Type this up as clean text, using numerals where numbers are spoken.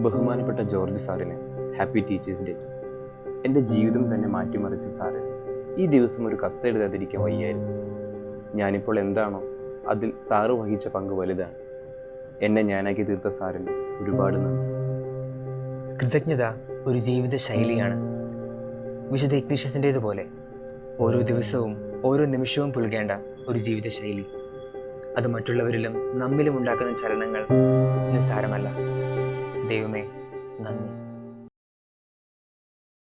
ബഹുമാനപ്പെട്ട ജോർജ് സാറിന് happy teachers day. എൻ്റെ ജീവിതം തന്നെ മാറ്റിമറിച്ച സാറ് ഈ ദിവസം ഒരു കത്തെഴുതാതിരിക്കാൻ വയ്യായിരുന്നു. ഞാനിപ്പോൾ എന്താണോ അതിൽ സാറ് വഹിച്ച പങ്ക് വലുതാണ്. എന്നെ ഞാനാക്കി തീർത്ത സാറിന് ഒരുപാട് നന്ദി. കൃതജ്ഞത ഒരു ജീവിത ശൈലിയാണ്. വിശുദ്ധ ഇഗ്നേഷ്യസിൻ്റേതുപോലെ ഓരോ ദിവസവും ഓരോ നിമിഷവും പുൽകേണ്ട ഒരു ജീവിത ശൈലി. അത് മറ്റുള്ളവരിലും നമ്മിലും ഉണ്ടാക്കുന്ന ചലനങ്ങൾ നിസ്സാരമല്ല. ദൈവമേ, നന്ദി.